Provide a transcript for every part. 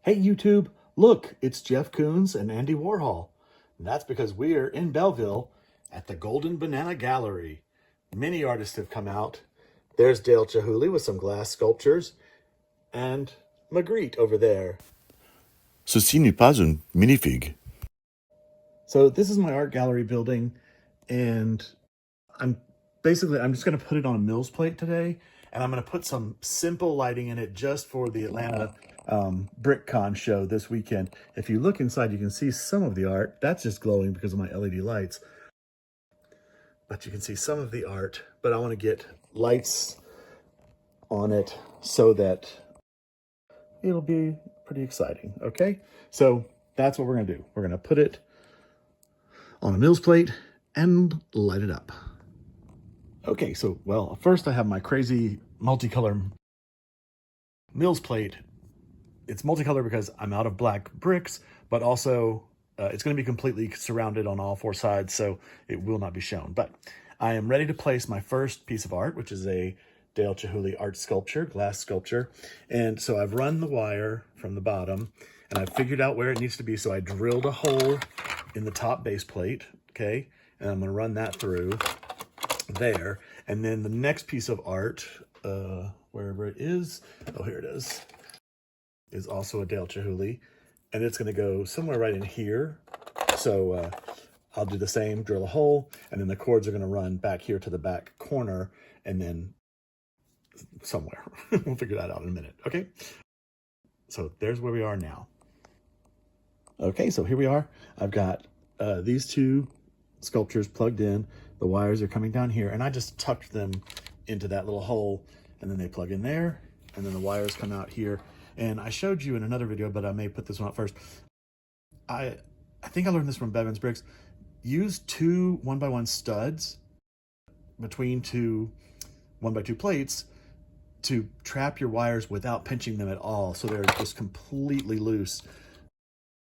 Hey YouTube, look, it's Jeff Koons and Andy Warhol. And that's because we're in Belleville at the Golden Banana Gallery. Many artists have come out. There's Dale Chihuly with some glass sculptures and Magritte over there. Ceci n'est pas une minifig. So this is my art gallery building, and I'm just going to put it on a Mills plate today, and I'm going to put some simple lighting in it just for the Atlanta BrickCon show this weekend. If you look inside, you can see some of the art. That's just glowing because of my LED lights. But you can see some of the art, but I want to get lights on it so that it'll be pretty exciting, okay? So that's what we're going to do. We're going to put it on a Mills plate and light it up. Okay, so, well, first I have my crazy multicolor Mills plate. It's multicolor because I'm out of black bricks, but also it's going to be completely surrounded on all four sides, so it will not be shown. But I am ready to place my first piece of art, which is a Dale Chihuly art sculpture, glass sculpture. And so I've run the wire from the bottom, and I've figured out where it needs to be. So I drilled a hole in the top base plate, okay? And I'm going to run that through there. And then the next piece of art, wherever it is, oh, here it is also a Dale Chihuly, and it's going to go somewhere right in here. So I'll do the same, drill a hole, and then the cords are going to run back here to the back corner, and then somewhere. We'll figure that out in a minute, okay? So there's where we are now. Okay, so here we are. I've got these two sculptures plugged in. The wires are coming down here, and I just tucked them into that little hole, and then they plug in there, and then the wires come out here. And I showed you in another video, but I may put this one out first. I think I learned this from Bevan's Bricks. Use two 1x1 studs between two 1x2 plates to trap your wires without pinching them at all, so they're just completely loose.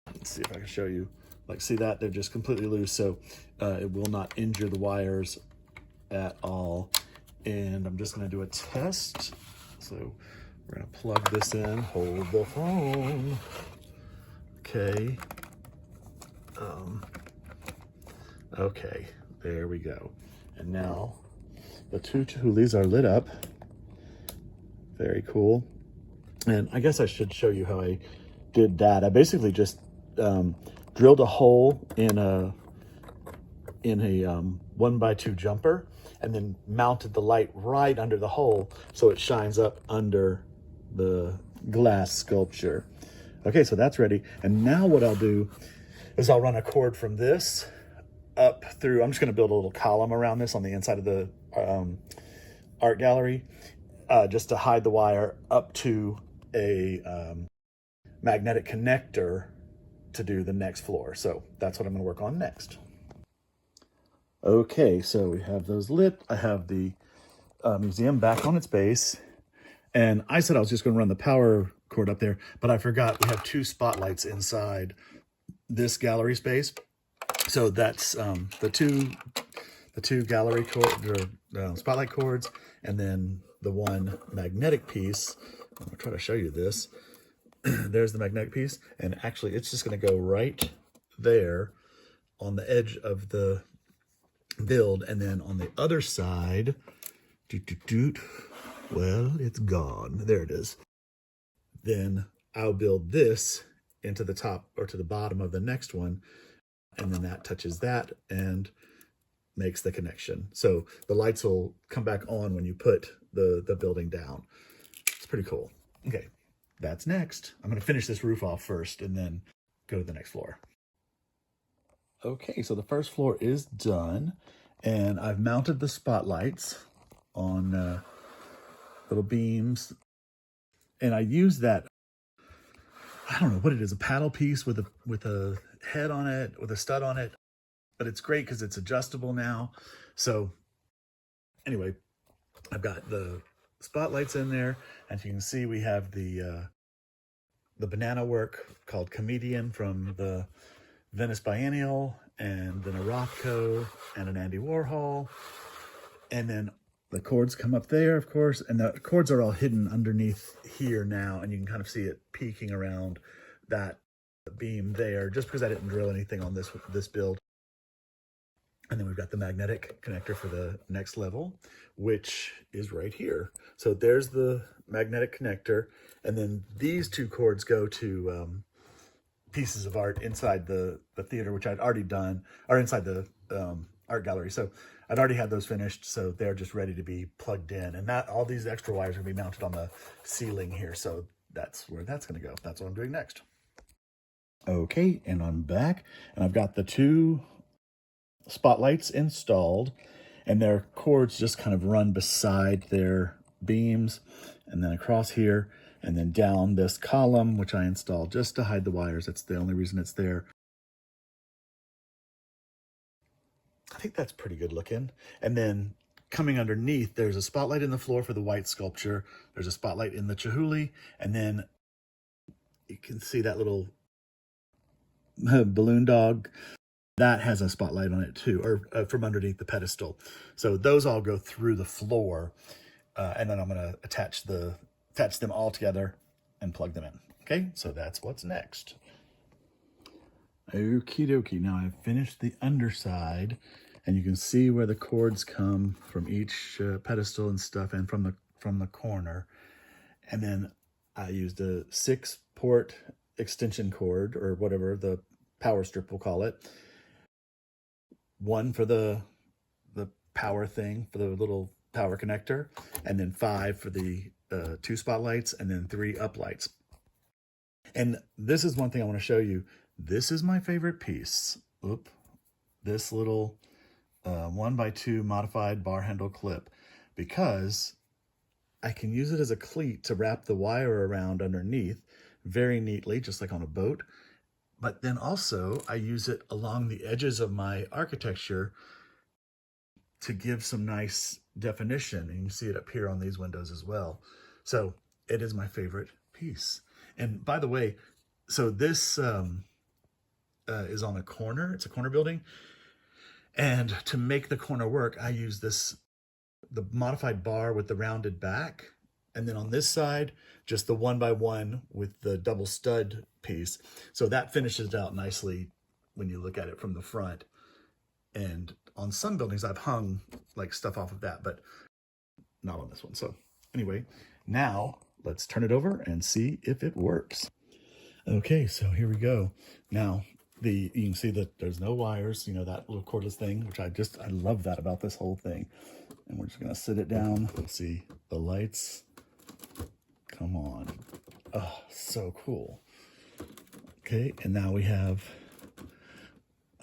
Let's see if I can show you. Like, see that? They're just completely loose, so it will not injure the wires at all. And I'm just going to do a test. So we're going to plug this in, hold the phone. Okay. Okay, there we go. And now the two Chihulys are lit up. Very cool. And I guess I should show you how I did that. I basically just drilled a hole in a 1x2 jumper, and then mounted the light right under the hole so it shines up under the glass sculpture. Okay, so that's ready. And now what I'll do is I'll run a cord from this up through. I'm just going to build a little column around this on the inside of the art gallery, just to hide the wire up to a magnetic connector to do the next floor. So that's what I'm going to work on next. Okay, so we have those lit. I have the museum back on its base. And I said I was just going to run the power cord up there, but I forgot we have two spotlights inside this gallery space. So that's the two gallery cord or spotlight cords, and then the one magnetic piece. I'm going to try to show you this. There's the magnetic piece, and actually it's just going to go right there on the edge of the build, and then on the other side, well, it's gone. There it is. Then I'll build this into the top or to the bottom of the next one, and then that touches that and makes the connection. So the lights will come back on when you put the building down. It's pretty cool. Okay, that's next. I'm going to finish this roof off first and then go to the next floor. Okay, so the first floor is done, and I've mounted the spotlights on little beams, and I use that, I don't know what it is, a paddle piece with a head on it, with a stud on it, but it's great because it's adjustable now. So anyway, I've got the spotlights in there. As you can see, we have the banana work called Comedian from the Venice Biennial, and then a Rothko and an Andy Warhol. And then the cords come up there, of course, and the cords are all hidden underneath here now, and you can kind of see it peeking around that beam there just because I didn't drill anything on this build. And then we've got the magnetic connector for the next level, which is right here. So there's the magnetic connector. And then these two cords go to pieces of art inside the theater, which I'd already done, or inside the art gallery. So I'd already had those finished. So they're just ready to be plugged in. And all these extra wires are gonna be mounted on the ceiling here. So that's where that's gonna go. That's what I'm doing next. Okay, and I'm back. And I've got the two spotlights installed, and their cords just kind of run beside their beams, and then across here, and then down this column, which I installed just to hide the wires. That's the only reason it's there. I think that's pretty good looking. And then coming underneath, there's a spotlight in the floor for the white sculpture. There's a spotlight in the Chihuly, and then you can see that little balloon dog. That has a spotlight on it too, or from underneath the pedestal. So those all go through the floor, and then I'm going to attach them all together and plug them in. Okay, so that's what's next. Okie dokie. Now I've finished the underside, and you can see where the cords come from each pedestal and stuff, and from the corner. And then I used a 6-port extension cord, or whatever the power strip we'll call it. One for the power thing, for the little power connector, and then 5 for the 2 spotlights, and then 3 uplights. And this is one thing I want to show you. This is my favorite piece. Oop, this little 1x2 modified bar handle clip, because I can use it as a cleat to wrap the wire around underneath very neatly, just like on a boat. But then also I use it along the edges of my architecture to give some nice definition. And you see it up here on these windows as well. So it is my favorite piece. And by the way, so this is on a corner. It's a corner building. And to make the corner work, I use the modified bar with the rounded back. And then on this side, just the 1x1 with the double stud piece. So that finishes it out nicely when you look at it from the front. And on some buildings, I've hung like stuff off of that, but not on this one. So anyway, now let's turn it over and see if it works. Okay, so here we go. Now, you can see that there's no wires, that little cordless thing, which I love that about this whole thing. And we're just gonna sit it down. Let's see the lights. Come on. Oh, so cool. Okay, and now we have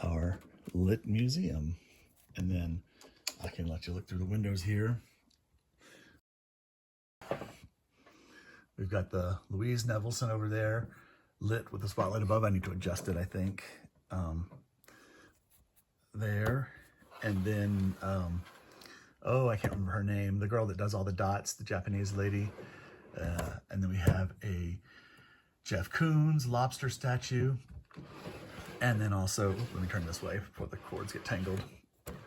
our lit museum. And then I can let you look through the windows here. We've got the Louise Nevelson over there, lit with the spotlight above. I need to adjust it, I think. There. And then, oh, I can't remember her name. The girl that does all the dots, the Japanese lady. And then we have a Jeff Koons lobster statue. And then also, let me turn this way before the cords get tangled.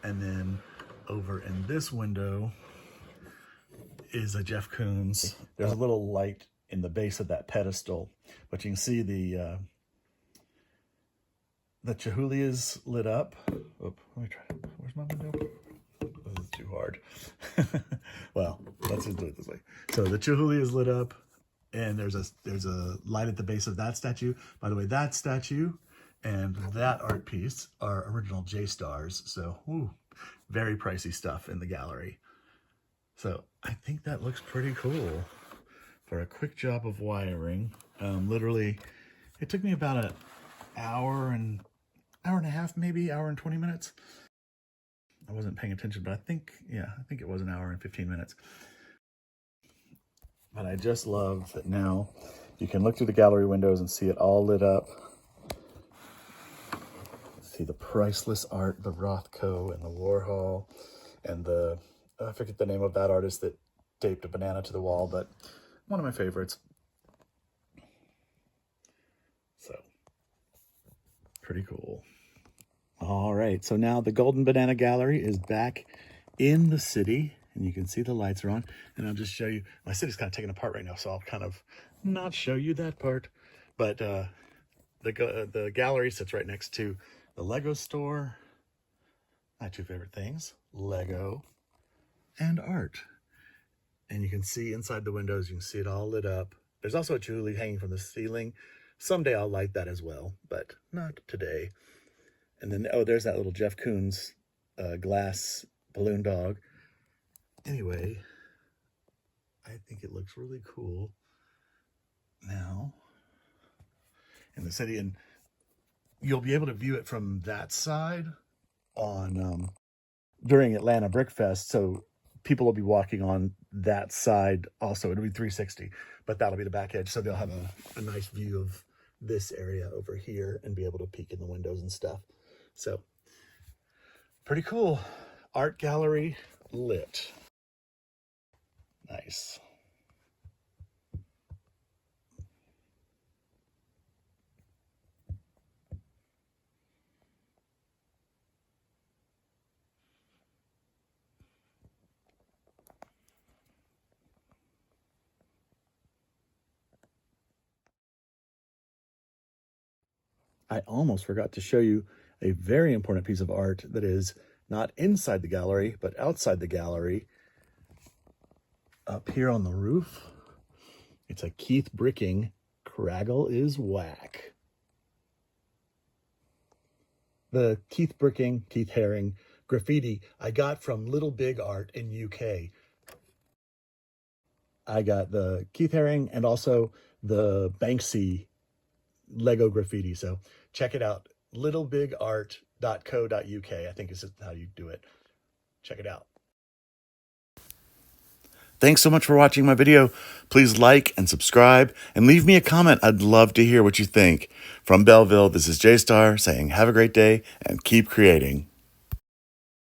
And then over in this window is a Jeff Koons. There's a little light in the base of that pedestal, but you can see the Chihuly is lit up. Oop, let me try. Where's my window? This is too hard. Well, let's just do it this way. So the Chihuly is lit up, and there's a light at the base of that statue. By the way, that statue and that art piece are original J-stars. So, very pricey stuff in the gallery. So I think that looks pretty cool for a quick job of wiring. Literally, it took me about an hour and a half, maybe hour and 20 minutes. I wasn't paying attention, but I think it was an hour and 15 minutes. But I just love that now you can look through the gallery windows and see it all lit up. See the priceless art, the Rothko and the Warhol, and I forget the name of that artist that taped a banana to the wall, but one of my favorites. So, pretty cool. All right, so now the Golden Banana Gallery is back in the city, and you can see the lights are on. And I'll just show you, my city's kind of taken apart right now, so I'll kind of not show you that part. But the gallery sits right next to the Lego store. My two favorite things, Lego and art. And you can see inside the windows, you can see it all lit up. There's also a Julie hanging from the ceiling. Someday I'll light that as well, but not today. And then, oh, there's that little Jeff Koons glass balloon dog. Anyway, I think it looks really cool now in the city. And you'll be able to view it from that side on during Atlanta Brick Fest. So people will be walking on that side also. It'll be 360, but that'll be the back edge. So they'll have a nice view of this area over here and be able to peek in the windows and stuff. So pretty cool. Art gallery lit. Nice. I almost forgot to show you a very important piece of art that is not inside the gallery, but outside the gallery. Up here on the roof, it's a Keith Bricking, Craggle is Whack. The Keith Bricking, Keith Haring graffiti I got from Little Big Art in UK. I got the Keith Haring and also the Banksy Lego graffiti. So check it out. littlebigart.co.uk, I think is how you do it. Check it out. Thanks so much for watching my video. Please like and subscribe and leave me a comment. I'd love to hear what you think. From Belleville, this is J-Star saying have a great day and keep creating.